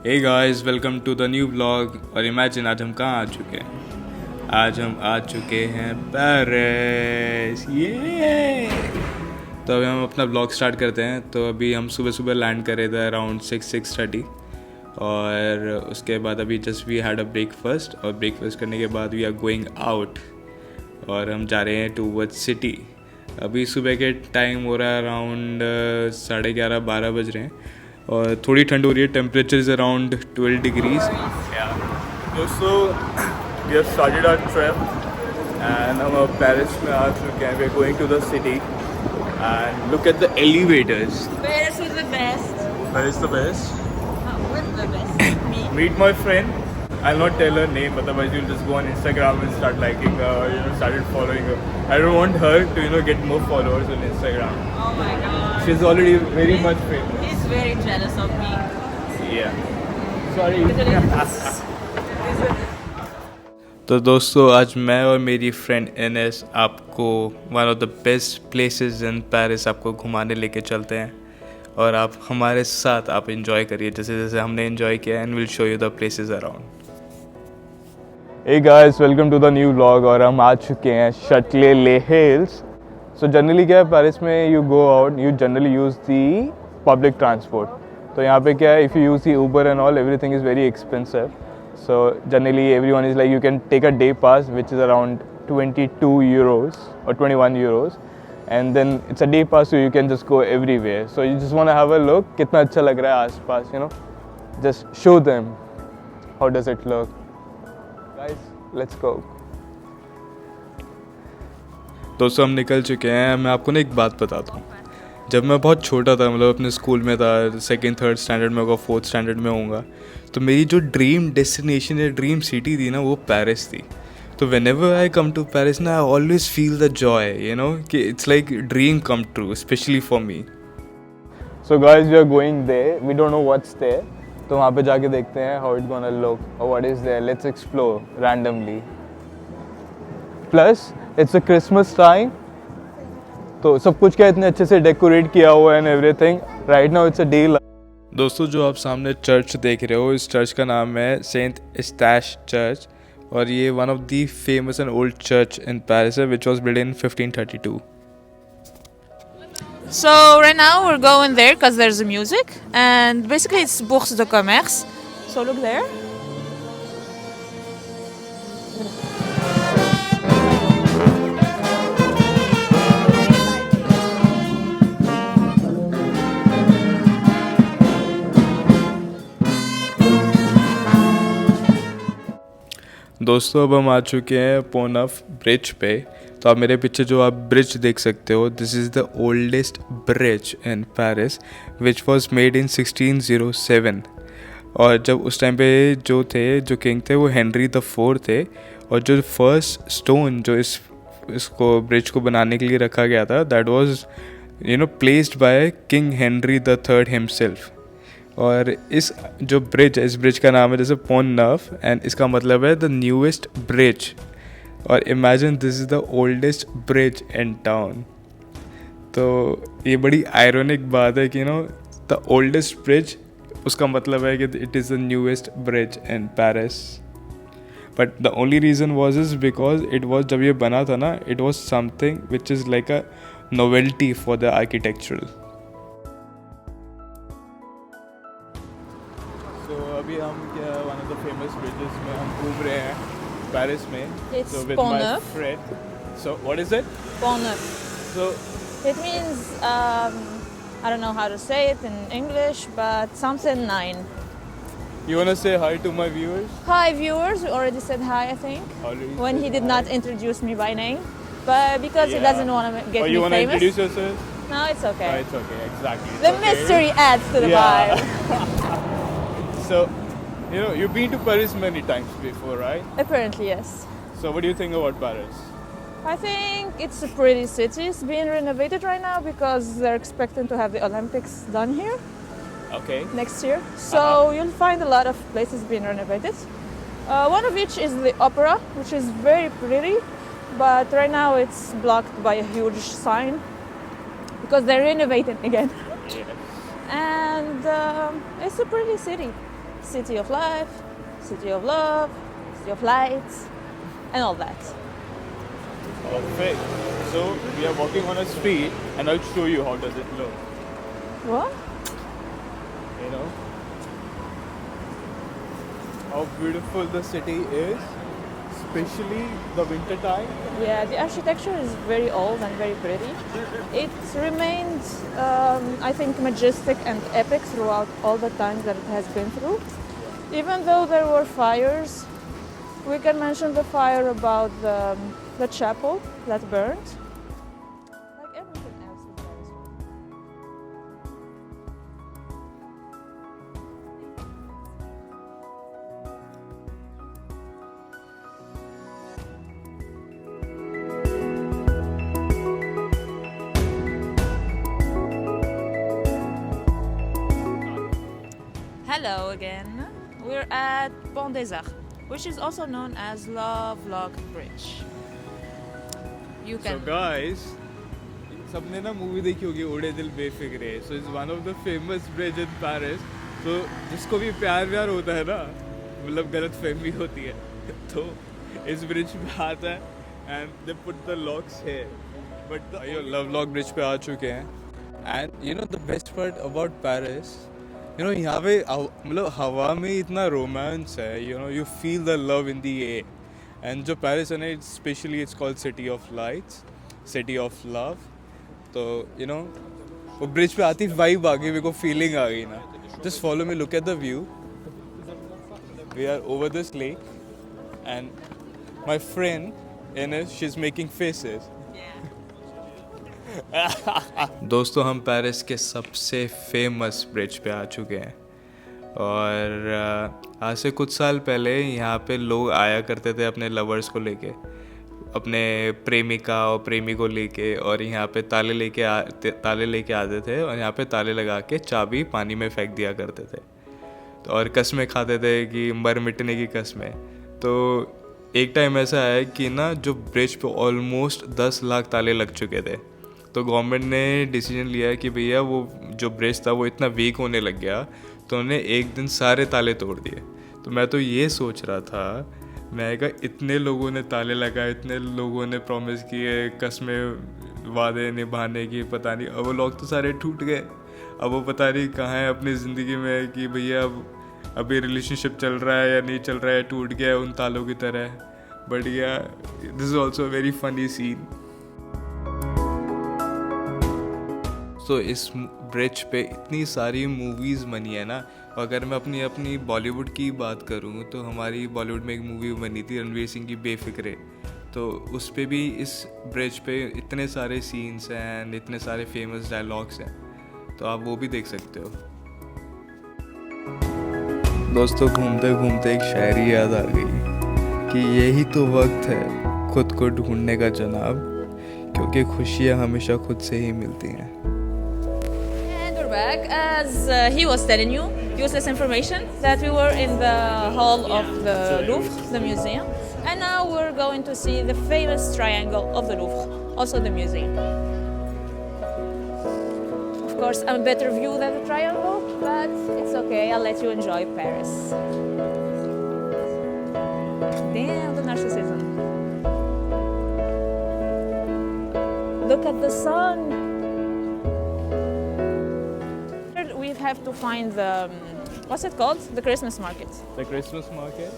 Hey guys, welcome to the new blog. और imagine आज हम कहाँ आ चुके हैं। आज हम आ चुके हैं पेरिस। ये तो अभी हम अपना ब्लॉग स्टार्ट करते हैं। तो अभी हम सुबह सुबह लैंड करे थे अराउंड 6:30 और उसके बाद अभी just we had a breakfast और ब्रेकफास्ट करने के बाद वी आर गोइंग आउट और हम जा रहे हैं टूवर्ड्स सिटी। अभी सुबह के टाइम हो रहा है अराउंड 11:30-12 बज रहे हैं और थोड़ी ठंड हो रही है। Temperature is around 12 degrees. दोस्तों we have started our trip and हम अब पेरिस में आ चुके हैं। We are going to the city and look at the elevators. Paris with the best. Where is the best? With the best. Me. Meet my friend. I'll not tell her name, otherwise you'll just go on Instagram and start liking her, started following her. I don't want her to, get more followers on Instagram. Oh my god. She's already very much famous. He's very jealous of me. Yeah. Sorry. तो दोस्तों आज मैं और मेरी friend NS आपको one of the best places in Paris आपको घुमाने लेके चलते हैं और आप हमारे साथ आप एंजॉय करिए जैसे जैसे हमने एंजॉय किया and will show you the places around. Hey guys, welcome to the new vlog. और हम आ चुके हैं शटले ले हिल्स। सो जनरली क्या है पेरिस में, you go out you generally use the public transport. तो यहाँ पे क्या है, if you use the Uber and all everything is very expensive. So generally everyone is like you can take a day pass which is around 22 euros or 21 euros and then it's a day pass so you can just go everywhere. So you just want to have a look कितना अच्छा लग रहा है आसपास, just show them how does it look. Guys, let's go. दोस्तों हम निकल चुके हैं। मैं आपको ना एक बात बताता हूँ। जब मैं बहुत छोटा था, मतलब अपने स्कूल में था, 2nd-3rd स्टैंडर्ड में होगा, 4th स्टैंडर्ड में होऊंगा, तो मेरी जो ड्रीम डेस्टिनेशन या ड्रीम सिटी थी ना वो पेरिस थी। तो whenever I come to Paris ना I always feel the joy कि it's like dream come true specially for me. So guys we are going there, we don't know what's there. तो वहाँ पे जाके देखते हैं हाउ इट गोना लुक और what is there. Let's explore randomly. Plus it's a Christmas time तो सब कुछ क्या इतने अच्छे से डेकोरेट किया हुआ है and everything. Right now it's a day. दोस्तों जो आप सामने चर्च देख रहे हो, इस चर्च का नाम है सेंट एस्टाश चर्च और ये one of the famous and old church in Paris है which was build in 1532। So right now we're going there because there's music and basically it's Bourse de Commerce. So look there. दोस्तों अब हम आ चुके हैं पोनफ bridge पे। तो आप मेरे पीछे जो आप ब्रिज देख सकते हो, this is the oldest bridge in Paris which was made in 1607। और जब उस टाइम पे जो किंग थे वो हेनरी द 4 थे और जो फर्स्ट स्टोन जो इसको ब्रिज को बनाने के लिए रखा गया था that was placed by king Henry the 3rd himself. और इस ब्रिज का नाम है जैसे पोन नफ एंड इसका मतलब है द न्यूएस्ट ब्रिज। और imagine this is the oldest bridge in town. तो ये बड़ी आयरॉनिक बात है कि द ओल्डेस्ट ब्रिज उसका मतलब है कि it is the newest bridge in Paris. But the only reason was is because it was जब ये बना था ना it was something which is like a novelty for the architectural. अभी हम क्या one of the famous bridges में हम घूम रहे हैं पेरिस में। It's so with Pont my Neuf. friend. So what is it? Pont Neuf. So It means I don't know how to say it in English, but something 9. you wanna say hi to my viewers? Hi viewers, we already said hi I think. Already When said he did hi. not introduce me by name, but because he Yeah. doesn't want to get Oh, you me wanna famous. introduce yourself? No, it's okay. Oh, it's okay, exactly. The It's okay. mystery adds to the Yeah. vibe. So you've been to Paris many times before, right? Apparently, yes. So what do you think about Paris? I think it's a pretty city. It's being renovated right now because they're expecting to have the Olympics done here Okay. next year. So you'll find a lot of places being renovated. One of which is the opera, which is very pretty, but right now it's blocked by a huge sign because they're renovating again. Yes. And it's a pretty city. city of life, city of love, city of lights, and all that. Perfect. So we are walking on a street, and I'll show you how does it look. What? You know how beautiful the city is, especially the winter time. Yeah, the architecture is very old and very pretty. It remained, I think, majestic and epic throughout all the times that it has been through. Even though there were fires, we can mention the fire about the chapel that burned. Like everything else in Paris. Hello again. We're at Pont des Arts, which is also known as Lovelock Bridge. You So can guys, सबने ना movie देखी होगी उड़े दिल Befikre. So it's one of the famous bridge in Paris. So जिसको भी प्यार व्यार होता है ना, मतलब गलत फहमी होती है, तो इस ब्रिज पे आता है and they put the locks here. But the ये लवलॉक ब्रिज पे आ चुके हैं. And you know the best part about Paris, you know यहाँ पे मतलब हवा में इतना रोमांस है. You know you feel the love in the air. And जो पेरिस है ना, it's specially it's called city of lights, city of love. तो यू नो वो ब्रिज पे आती वाइब आ गई, मेरे को फीलिंग आ गई ना. Just follow me, look at the view. We are over this lake and my friend Ines, she's making faces. दोस्तों, हम पेरिस के सबसे फेमस ब्रिज पे आ चुके हैं. और आज से कुछ साल पहले यहाँ पे लोग आया करते थे अपने लवर्स को लेके, अपने प्रेमिका और प्रेमी को लेके, और यहाँ पे ताले लेके आते थे और यहाँ पे ताले लगा के चाबी पानी में फेंक दिया करते थे. तो और कस्में खाते थे कि मर मिटने की कस्में. तो एक टाइम ऐसा आया कि ना जो ब्रिज पे ऑलमोस्ट 10 लाख ताले लग चुके थे. तो गवर्नमेंट ने डिसीजन लिया कि भैया वो जो ब्रिज था वो इतना वीक होने लग गया, तो उन्होंने एक दिन सारे ताले तोड़ दिए. तो मैं तो ये सोच रहा था, मैं कहा इतने लोगों ने ताले लगाए, इतने लोगों ने प्रॉमिस किए, कस्में वादे निभाने की, पता नहीं अब वो लोग तो सारे टूट गए. अब वो पता नहीं कहाँ है अपनी ज़िंदगी में कि भैया अब अभी रिलेशनशिप चल रहा है या नहीं चल रहा है, टूट गया उन तालों की तरह. But yeah this is also very funny scene. तो इस ब्रिज पे इतनी सारी मूवीज़ बनी है ना. अगर मैं अपनी बॉलीवुड की बात करूँ तो हमारी बॉलीवुड में एक मूवी बनी थी रणवीर सिंह की बेफिक्रे. तो उस पे भी इस ब्रिज पे इतने सारे सीन्स हैं एंड इतने सारे फेमस डायलॉग्स हैं, तो आप वो भी देख सकते हो. दोस्तों, घूमते घूमते एक शायरी याद आ गई कि यही तो वक्त है खुद को ढूंढने का जनाब, क्योंकि खुशियाँ हमेशा खुद से ही मिलती हैं. And we're back. As he was telling you, useless information, that we were in the hall of the Louvre, the museum, and now we're going to see the famous triangle of the Louvre, also the museum. Of course, I'm a better view than the triangle, but it's okay. I'll let you enjoy Paris. Damn, the narcissism. Look at the sun. We have to find the, what's it called? The Christmas market. The Christmas market.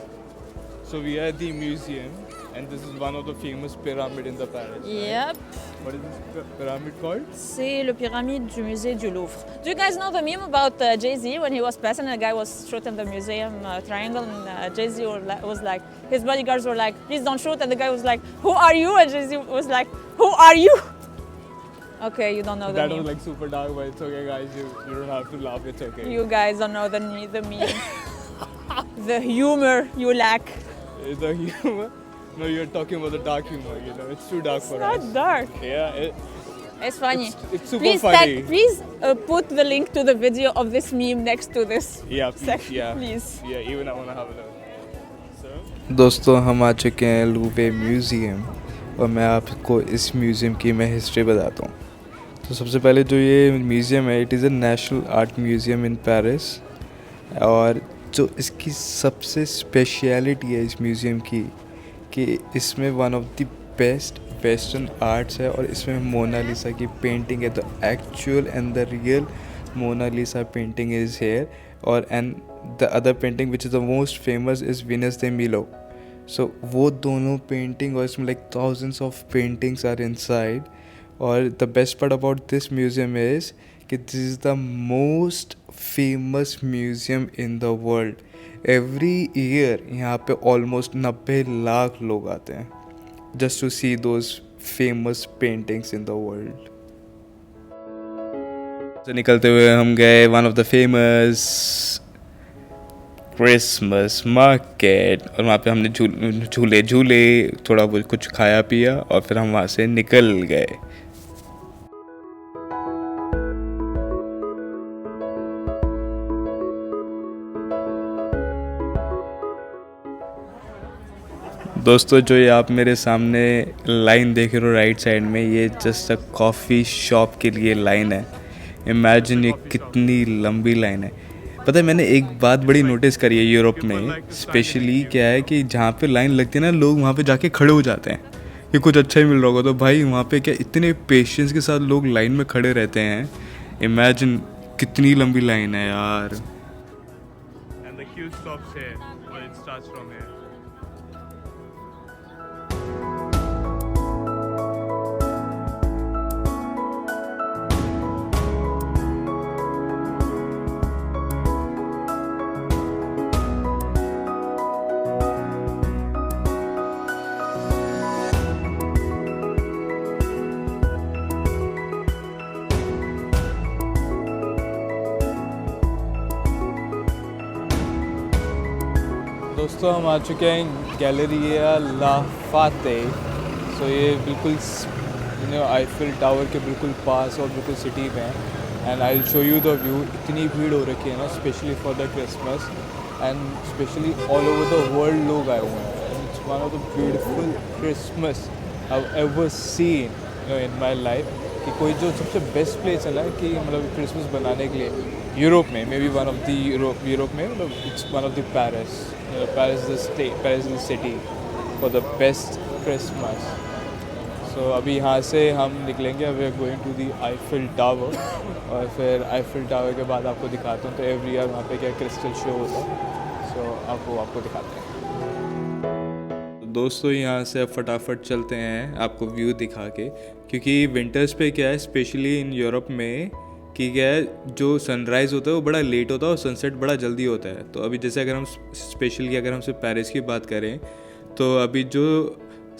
So we are at the museum, and this is one of the famous pyramid in the Paris. Yep. What is this pyramid called? C'est le pyramide du musée du Louvre. Do you guys know the meme about Jay-Z when he was passing and a guy was shooting the museum triangle, and Jay-Z was like, his bodyguards were like, please don't shoot, and the guy was like, who are you? And Jay-Z was like, who are you? Okay, you don't know the That meme. was like super dark, but it's okay, guys. You don't have to laugh. It's okay. You guys don't know the meme. The humor you lack. The humor? No, you're talking about the dark humor. You know, it's too dark for us. It's not dark. Yeah, It's funny. it's super Please funny. please put the link to the video of this meme next to this Yeah, please. section, Yeah, please. Yeah, even I wanna have a look. So. दोस्तों, हम आ चुके हैं लूवे museum, और मैं आपको इस museum की मैं हिस्ट्री बताता हूँ. तो सबसे पहले जो ये म्यूज़ियम है, it is a national art museum in Paris, और जो इसकी सबसे स्पेशलिटी है इस म्यूज़ियम की कि इसमें one of the best western arts है और इसमें मोनालिसा की पेंटिंग है. The actual and the real Mona Lisa painting is here और and the other painting which is the most famous is Venus de Milo. So वो दोनों painting और इसमें like thousands of paintings are inside. और the best part about this museum is कि this is the most famous museum in the world. Every year यहाँ पे almost 90 lakh लोग आते हैं just to see those famous paintings in the world. तो निकलते हुए हम गए one of the famous Christmas market और वहाँ पे हमने झूले थोड़ा बहुत कुछ खाया पिया और फिर हम वहाँ से निकल गए. दोस्तों जो ये आप मेरे सामने लाइन देख रहे हो राइट साइड में, ये जस्ट अ कॉफ़ी शॉप के लिए लाइन है. इमेजिन ये कितनी लंबी लाइन है. पता है मैंने एक बात बड़ी नोटिस करी है यूरोप में स्पेशली क्या है कि जहाँ पे लाइन लगती है ना लोग वहाँ पे जाके खड़े हो जाते हैं कि कुछ अच्छा ही मिल रहा होगा. तो भाई वहाँ पे क्या इतने पेशेंस के साथ लोग लाइन में खड़े रहते हैं. इमेजिन कितनी लंबी लाइन है यार. And the queue stops here, or it starts from here. दोस्तों हम आ चुके हैं गैलरिया ला फाते. सो ये बिल्कुल आईफिल टावर के बिल्कुल पास और बिल्कुल सिटी में है. And I will show you the view. इतनी भीड़ हो रखी है ना specially for the Christmas and specially all over the world लोग आए हुए हैं. And it's one of the beautiful Christmas I have ever seen in my life. कि कोई जो सबसे बेस्ट प्लेस है ना कि मतलब क्रिसमस बनाने के लिए यूरोप में may be one of the Europe में मतलब it's one of the Paris. Paris is the city for the best Christmas. So अभी यहाँ से हम निकलेंगे. We are going to the Eiffel tower और फिर आईफिल टावर के बाद आपको दिखाता हूँ. तो एवरी ईयर वहाँ पे क्या क्रिस्टल शो होता है. सो आपको दिखाते हैं. दोस्तों यहाँ से अब फटाफट चलते हैं आपको व्यू दिखा के. क्योंकि विंटर्स पे क्या है स्पेशली इन यूरोप में कि क्या है जो सनराइज़ होता है वो बड़ा लेट होता है और सनसेट बड़ा जल्दी होता है. तो अभी जैसे अगर हम स्पेशली अगर हम सिर्फ पेरिस की बात करें तो अभी जो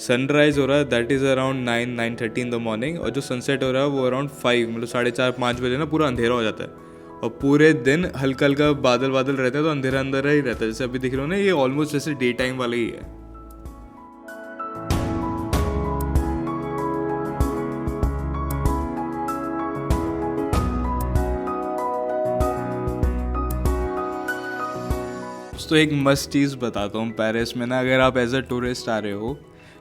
सनराइज़ हो रहा है that is around 9-9:30 in the morning और जो सनसेट हो रहा है वो अराउंड 5 मतलब 4:30-5 बजे ना पूरा अंधेरा हो जाता है. और पूरे दिन हल्का हल्का बादल रहता है तो अंधेरा ही रहता है. जैसे अभी दिख रहे हो ना ये ऑलमोस्ट जैसे डे टाइम वाला ही है. तो एक मस्त चीज़ बताता हूँ पेरिस में ना. अगर आप एज अ टूरिस्ट आ रहे हो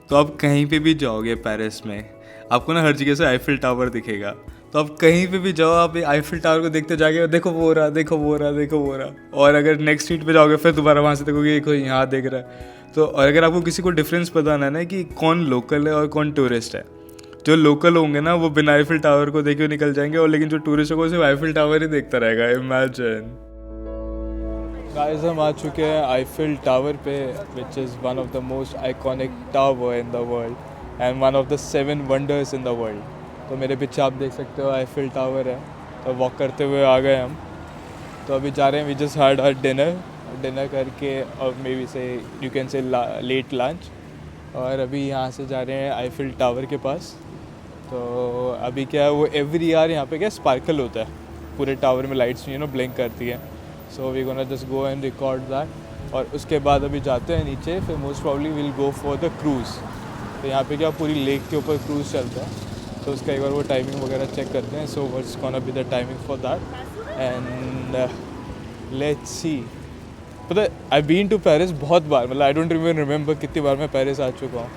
तो आप कहीं पे भी जाओगे पेरिस में आपको ना हर जगह से आईफिल टावर दिखेगा. तो आप कहीं पे भी जाओ आप आईफिल टावर को देखते जाके देखो वो रहा. और अगर नेक्स्ट स्ट्रीट पे जाओगे फिर दोबारा वहाँ से देखोगे कोई यहाँ देख रहा है. तो और अगर आपको किसी को डिफरेंस बताना है ना कि कौन लोकल है और कौन टूरिस्ट है, जो लोकल होंगे ना वो बिना आईफिल टावर को देखे निकल जाएंगे और लेकिन जो टूरिस्ट होगा सिर्फ आईफिल टावर ही देखता रहेगा. इमेजिन. गाइस हम आ चुके हैं आईफिल टावर पे which is one of the most iconic tower in the world and one of the 7 wonders in the world. तो मेरे पीछे आप देख सकते हो आईफिल टावर है. तो वॉक करते हुए आ गए हम. तो अभी जा रहे हैं. We just had our dinner करके और maybe say you can say late lunch. और अभी यहाँ से जा रहे हैं आईफिल टावर के पास. तो अभी क्या है वो एवरी ईयर यहाँ पे क्या स्पार्कल होता है पूरे टावर में. लाइट्स ब्लिंक करती है. So we gonna just go and record that. और उसके बाद अभी जाते हैं नीचे. फिर most probably will go for the cruise. तो यहाँ पे क्या पूरी लेक के ऊपर क्रूज़ चलता है. तो उसका एक बार वो टाइमिंग वगैरह चेक करते हैं. So what's gonna be the timing for that and let's see. पता है आई बीन टू पेरिस बहुत बार. मतलब आई डोंट इवन रिमेंबर कितनी बार मैं पेरिस आ चुका हूँ.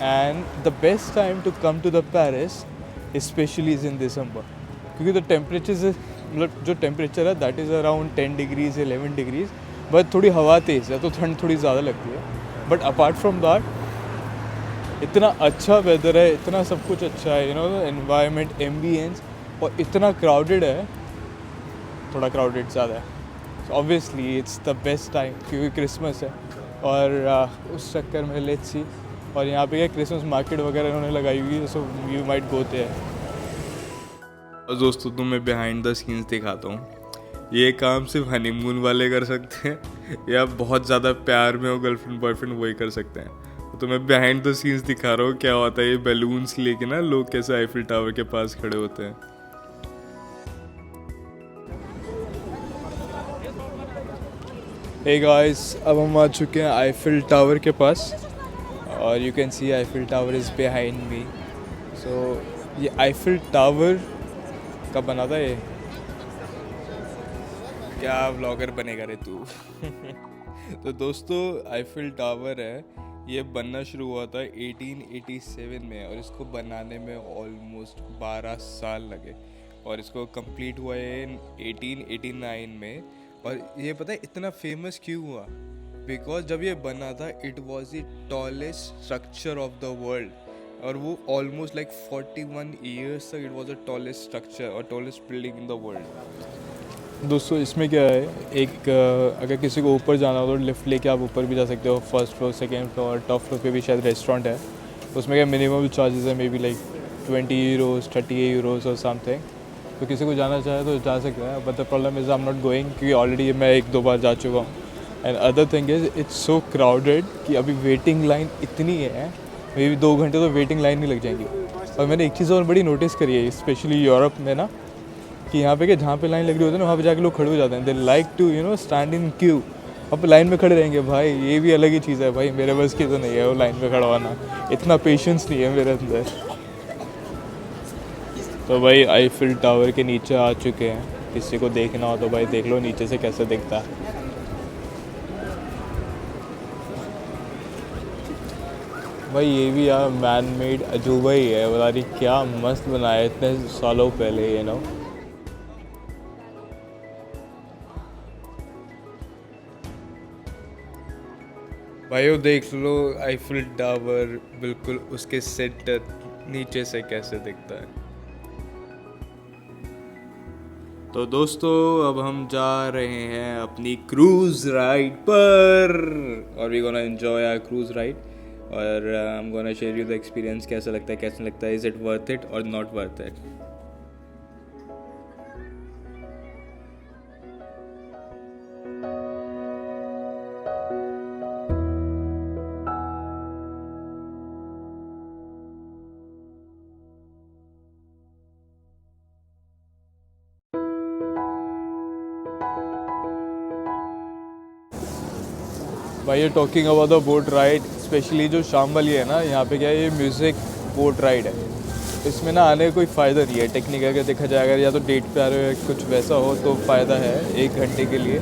And the best time to come to the Paris specially is in December. क्योंकि द टेम्परेचर मतलब जो टेम्परेचर है that is around 10 degrees 11 degrees. But थोड़ी हवा तेज़ है तो ठंड थोड़ी ज़्यादा लगती है, बट अपार्ट फ्रॉम दैट इतना अच्छा वेदर है, इतना सब कुछ अच्छा है, एनवायरनमेंट, एम्बियंस, और इतना क्राउडेड है, थोड़ा क्राउडेड ज़्यादा है। So obviously it's the best time क्योंकि क्रिसमस है, और उस चक्कर में लेट्स सी। और यहाँ पे क्या क्रिसमस मार्केट वगैरह इन्होंने लगाई हुई है, so you might go there. और दोस्तों तुम्हें बिहाइंड द सीन्स दिखाता हूँ। ये काम सिर्फ हनीमून वाले कर सकते हैं, या बहुत ज़्यादा प्यार में हो गर्लफ्रेंड बॉयफ्रेंड वही कर सकते हैं। तो मैं बिहाइंड द सीन्स दिखा रहा हूँ क्या होता है। ये बैलून्स लेके ना लोग कैसे आईफिल टावर के पास खड़े होते हैं। हे गाइस, अब हम आ चुके हैं आईफिल टावर के पास, और you can see Eiffel tower is behind me. So ये आईफिल टावर कब बना था ये? क्या व्लॉगर बनेगा रे तू? तो दोस्तों आईफिल टावर है, ये बनना शुरू हुआ था 1887 में, और इसको बनाने में ऑलमोस्ट 12 साल लगे, और इसको कंप्लीट हुआ है 1889 में। और ये पता है इतना फेमस क्यों हुआ? बिकॉज जब ये बना था it was the tallest structure of the world, और वो ऑलमोस्ट लाइक 41 ईयर्स तक it was the tallest structure और tallest building in the world. दोस्तों इसमें क्या है, एक अगर किसी को ऊपर जाना हो तो लिफ्ट लेके आप ऊपर भी जा सकते हो, first floor, second floor, top floor पे भी शायद रेस्टोरेंट है। उसमें क्या मिनिमम चार्जेस है, may be like 20 euros, 30 euros और समथिंग। तो किसी को जाना चाहे तो जा सकता है, but the problem is I am not going, क्योंकि ऑलरेडी मैं 1-2 बार जा चुका हूँ। And other thing is it's so crowded कि अभी वेटिंग लाइन इतनी है, मे बी 2 घंटे तो वेटिंग लाइन नहीं लग जाएंगी। और मैंने एक चीज़ और बड़ी नोटिस करी है, स्पेशली यूरोप में ना, कि यहाँ पे क्या जहाँ पे लाइन लग रही होती है ना, वहाँ पे जाके लोग खड़े हो जाते हैं। They like to stand in queue, वहाँ पे लाइन में खड़े रहेंगे। भाई ये भी अलग ही चीज़ है भाई, मेरे बस की तो नहीं है वो लाइन में खड़ा होना, इतना पेशेंस नहीं है मेरे अंदर। तो भाई आईफिल टावर के नीचे आ चुके हैं, किसी को देखना हो तो भाई देख लो नीचे से कैसे दिखता है। भाई ये भी यार मैन मेड अजूबा ही है, बता रही क्या मस्त बनाया इतने सालों पहले, भाई वो देख लो आईफिल टावर बिल्कुल उसके सेंटर नीचे से कैसे दिखता है। तो दोस्तों अब हम जा रहे हैं अपनी क्रूज़ राइड पर, और we gonna enjoy our cruise ride, और I am gonna share you the experience, कैसा लगता है, कैसा लगता है, इज़ इट वर्थ इट और नॉट वर्थ इट। भाई ये talking about the boat ride, specially जो शाम वाली है ना, यहाँ पे क्या है, ये म्यूज़िक बोट राइड है। इसमें ना आने का कोई फ़ायदा नहीं है टेक्निक, अगर देखा जाए, अगर या तो डेट पे आ रहे हो कुछ वैसा हो तो फ़ायदा है 1 घंटे के लिए,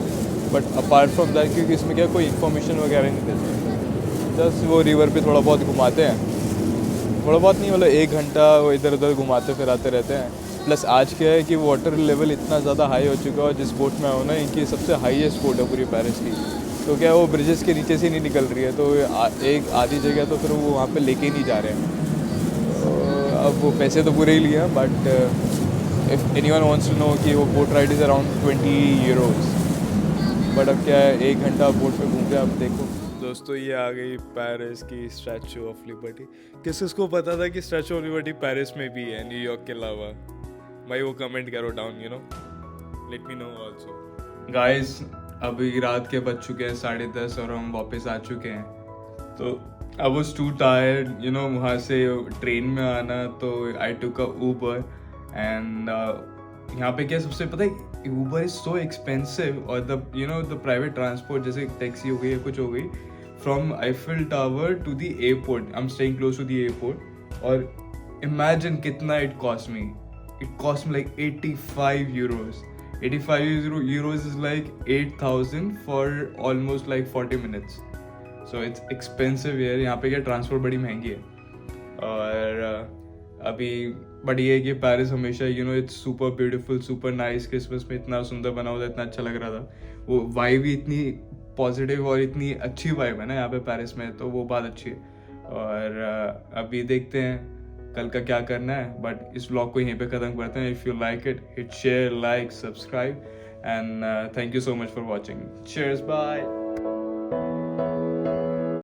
बट अपार्ट फ्रॉम दैट क्योंकि इसमें क्या कोई इन्फॉर्मेशन वगैरह नहीं देते, बस वो रिवर पे थोड़ा बहुत घुमाते हैं, थोड़ा बहुत नहीं मतलब 1 घंटा वो इधर उधर घुमाते फिराते रहते हैं। प्लस आज क्या है कि वाटर लेवल इतना ज़्यादा हाई हो चुका है, और जिस बोट में हो ना, इनकी सबसे हाईएस्ट बोट है पूरी पेरिस की, तो क्या वो ब्रिजेस के नीचे से नहीं निकल रही है, तो एक आधी जगह तो फिर वो वहाँ पे लेके ही नहीं जा रहे हैं। तो अब वो पैसे तो पूरे ही लिए हैं, but if anyone wants to know कि वो boat ride is around 20 euros, but अब क्या है 1 घंटा बोट में घूम के अब देखो। दोस्तों ये आ गई पेरिस की स्टैचू ऑफ लिबर्टी। किसको पता था कि स्टैचू ऑफ लिबर्टी पेरिस में भी है न्यूयॉर्क के अलावा? भाई वो कमेंट करो down, let me know also. Guys अभी रात के बज चुके हैं 10:30 और हम वापस आ चुके हैं। तो आई वॉज टू टायर्ड वहाँ से ट्रेन में आना, तो आई टुक अ ऊबर, एंड यहाँ पे क्या सबसे पता है, ऊबर इज सो एक्सपेंसिव, और द प्राइवेट ट्रांसपोर्ट जैसे टैक्सी हो गई या कुछ हो गई, from Eiffel tower to the airport, I am staying close to the airport, और इमेजिन कितना it cost me like 85 euros. 85 euros is like 8,000 for almost like 40 minutes. So it's expensive here. यहाँ पे क्या ट्रांसपोर्ट बड़ी महंगी है, और अभी बट ये है कि पेरिस हमेशा it's super beautiful, super nice. Christmas में इतना सुंदर बना हुआ था, इतना अच्छा लग रहा था, वो वाइब भी इतनी पॉजिटिव और इतनी अच्छी वाइब है ना यहाँ पे पेरिस में, तो वो बात अच्छी है। और अभी देखते हैं कल का क्या करना है, बट इस व्लॉग को यहीं पे ख़त्म करते हैं। If you like it, hit share, like, subscribe, and thank you so much for watching. Cheers, bye.